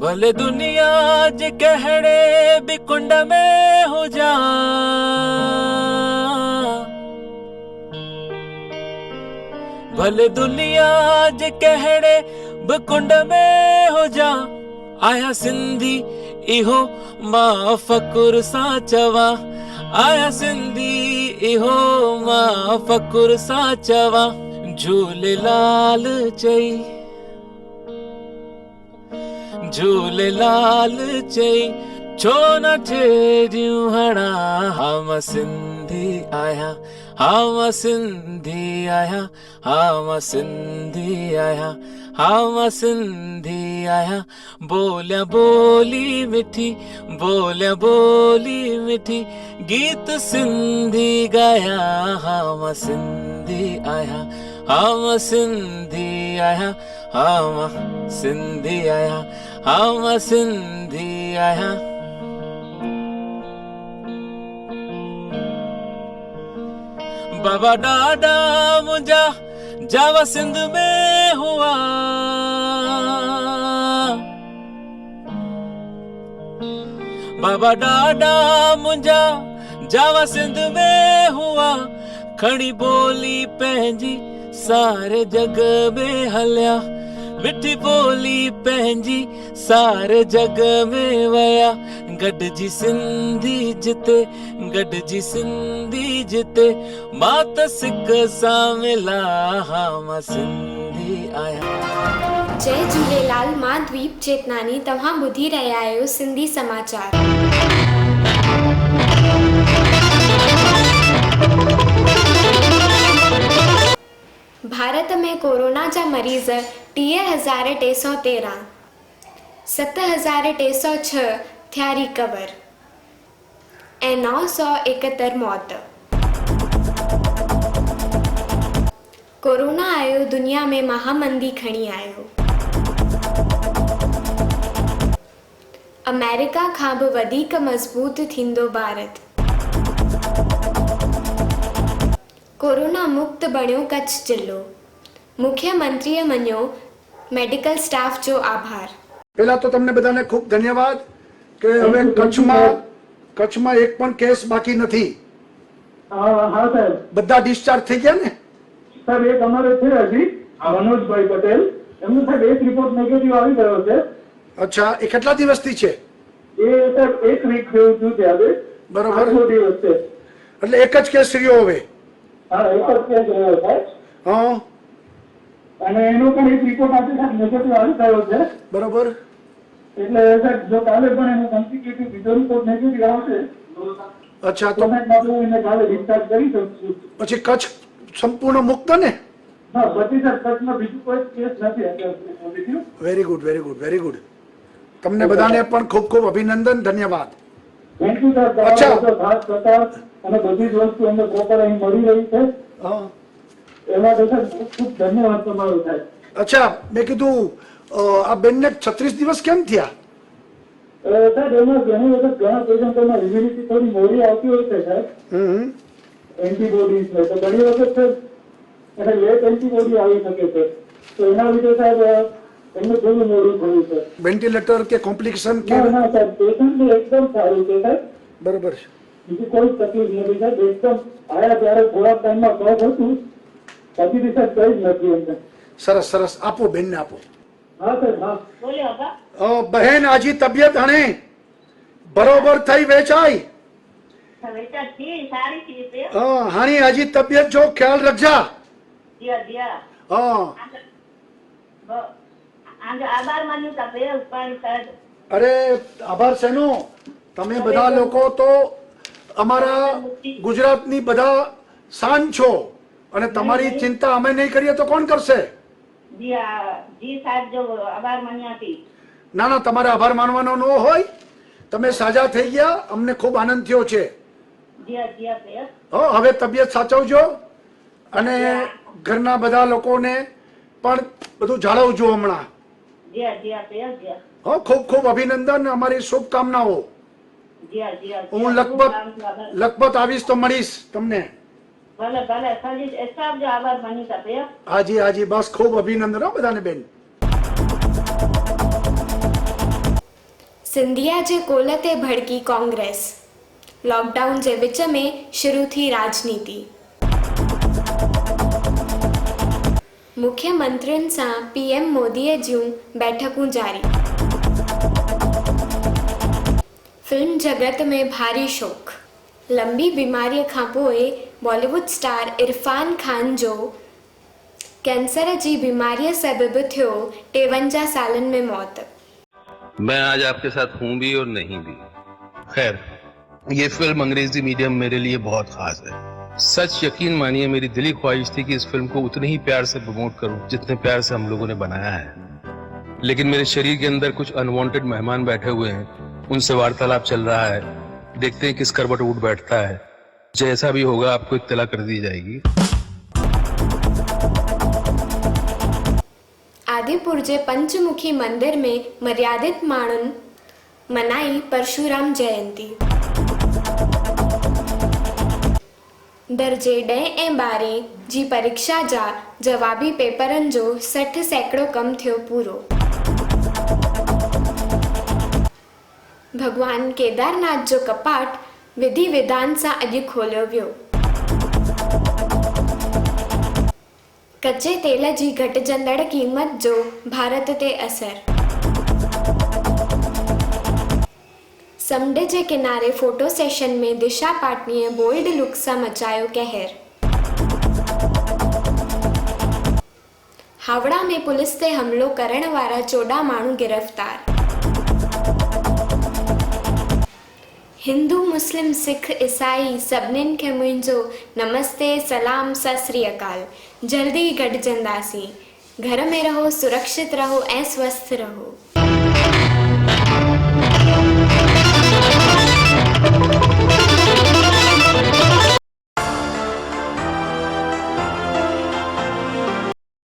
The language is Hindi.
भले दुनिया जे कहड़े भी कुंड में हो जा, भले दुनिया जे कहड़े भी कुंड में हो जा, आया सिंधी इहो मां फ़कुर सां चवा, आया सिंधी इहो मां फ़कुर सां चवा। झूलेलाल चई, झूलेलाल चई, छो न ठेरियूं हणा, हम सिंधी आया, हम सिंधी आया, हम सिंधी आया, हम सिंधी आया। बोलिया बोली मिठी, बोलिया बोली मिठी, गीत सिंधी गाया, हम सिंधी आया, हम सिंधी आया, हम सिंधी आया, हम सिंधी आया। बाबा डाडा मुंजा जावा सिंध में हुआ, बाबा डाडा मुंजा जावा सिंध में हुआ, खड़ी बोली पंहिंजी सारे जग में हलिया, मिठी बोली पंहिंजी सारे जग में वया। गॾिजी सिंधी जिते, गॾिजी सिंधी जिते, मां त सिक सां मिला, मां सिंधी आहियां। जय झूलेलाल, मां द्वीप चेतनानी, तव्हां ॿुधी रहिया आहियो सिंधी समाचार। भारत में कोरोना जा मरीज़ 30,313, 7,306 थिया रिकवर ऐं 971 मौत। कोरोना आयो दुनिया में महामंदी खणी आयो। अमेरिका खां बि वधीक मज़बूत थींदो भारत। कोरोना मुक्त बणियो कच्छ जिलो, मुख्यमंत्रीए मञियो मेडिकल स्टाफ जो आभार। પહેલા તો તમને બધાને ખૂબ ધન્યવાદ કે હવે કચ્છમાં એક પણ કેસ બાકી નથી। હા સાહેબ, બધા ડિસ્ચાર્જ થઈ ગયા ને? સાહેબ એક અમારે છે હજી મનોજભાઈ પટેલ, એમનું સાહેબ એક રિપોર્ટ નેગેટિવ આવી ગયો છે। અચ્છા, એ કેટલા દિવસથી છે? એ સાહેબ એક વીક જેવું થયું છે હવે, બરોબર, 8 દિવસ છે। એટલે એક જ કેસ રહ્યો હવે? હા, એક જ કેસ રહ્યો સાહેબ। હા, અને એનો પણ એક રિપોર્ટ આજે સાહેબ નેગેટિવ આવી ગયો છે। બરોબર, એટલે સાહેબ જો કાલે પણ એનો કોમ્પ્લિકેટિવ બીજો રિપોર્ટ નેગેટિવ આવશે અચ્છા, તો સાહેબ આપણે એને કાલે ડિસ્ચાર્જ કરી શકશું। પછી કચ્છ સંપૂર્ણ મુક્ત ને? હા, બધી સાહેબ કચ્છમાં બીજું કોઈ કેસ નથી અત્યારે positive. Very good, very good, very good. તમને બધાને પણ ખૂબ ખૂબ અભિનંદન, ધન્યવાદ। થેન્ક યુ સાહેબ, અચ્છા, તમારો ખાસ પ્રકાર અને બધી જ વસ્તુ અમને પ્રોપર અહીં મળી રહી છે, હા, એમાં તો સાહેબ ખૂબ ખૂબ ધન્યવાદ તમારો સાહેબ। અચ્છા, મેં કીધું આ બેનને 36 દિવસ કેમ થયા? સાહેબ એમાં ઘણી વખત ઘણા પેશન્ટોમાં ઇમ્યુનિટી થોડી મોડી આવતી હોય છે સાહેબ, એન્ટીબોડીઝ ને, તો ઘણી વખત સાહેબ એને લેટ એન્ટીબોડી આવી શકે છે, તો એના લીધે સાહેબ એમને થોડું મોડું થયું છે। વેન્ટિલેટર કે કોમ્પ્લિકેશન કે? ના સાહેબ, પેશન્ટ એકદમ સારું છે સાહેબ, બરોબર, બીજી કોઈ તકલીફ નથી સાહેબ, એકદમ આયા ત્યારે થોડા ટાઈમમાં કફ હતું, પછીથી સાહેબ કઈ જ નથી એમને। સરસ સરસ, આપો બેનને આપો। હા સાહેબ, હા બહેન આજી તબિયત હણે બરોબર થઈ વેચાઈ? હાણી આજી તબિયત જો ખ્યાલ રખજા। અરે આભાર શેનો, તમે બધા લોકો તો અમારા ગુજરાતની બધા શાન છો, અને તમારી ચિંતા અમે નહીં કરીએ તો કોણ કરશે? ના ના, તમારે આભાર માનવાનો ન હોય, તમે સાજા થઈ ગયા, અમને ખૂબ આનંદ થયો છે। હવે તબિયત સાચવજો અને ઘરના બધા લોકોને પણ બધું જાળવજો હમણાં। ખૂબ ખૂબ અભિનંદન, અમારી શુભકામનાઓ। હું લખપત આવીશ તો મળીશ તમને। હાજી હાજી, બસ ખૂબ અભિનંદન હો બધાને બેન। सिंधिया जे कोल ते भड़की कांग्रेस। लॉकडाउन जे विच में शुरू थी राजनीति। मुख्यमंत्रियुनि सां पीएम मोदीअ जूं बैठकूं जारी। फिल्म जगत में भारी शोक। लंबी बीमारीअ खां पोइ बॉलीवुड स्टार इरफान खान जो कैंसर जी बीमारीअ सबबि थियो 53 सालनि में मौत। मैं आज आपके साथ हूं भी और नहीं भी। खैर, ये फिल्म अंग्रेजी मीडियम मेरे लिए बहुत खास है। सच यकीन मानिए, मेरी दिली ख्वाहिश थी कि इस फिल्म को उतने ही प्यार से प्रमोट करूं जितने प्यार से हम लोगों ने बनाया है। लेकिन मेरे शरीर के अंदर कुछ अनवांटेड मेहमान बैठे हुए हैं, उनसे वार्तालाप चल रहा है। देखते हैं किस करवट उठ बैठता है। जैसा भी होगा आपको इत्तला कर दी जाएगी। आदिपुर जे पंचमुखी मंदिर में मर्यादित माण्हुनि मनाई परशुराम जयंती। दर्जे 10 ऐं 12 जी परीक्षा जा जवाबी पेपरनि जो 60% कम थियो पूरो। भगवान केदारनाथ जो कपाट विधि विधान सां अॼु खोलियो वियो। कच्चे तेल जी घटिजंदड़ क़ीमत जो भारत ते असर। समुंड जे किनारे फोटो सेशन में दिशा पाटनीअ बोल्ड लुक सां मचायो कहर। हावड़ा में पुलिस ते हमलो करण वारा 14 माण्हू गिरफ़्तार। हिंदू मुस्लिम सिख ईसाई सभिनीनि खे मुंहिंजो नमस्ते सलाम सत श्री अकाल। जल्दी गॾिजंदासीं। घर में रहो, सुरक्षित रहो ऐं स्वस्थ रहो।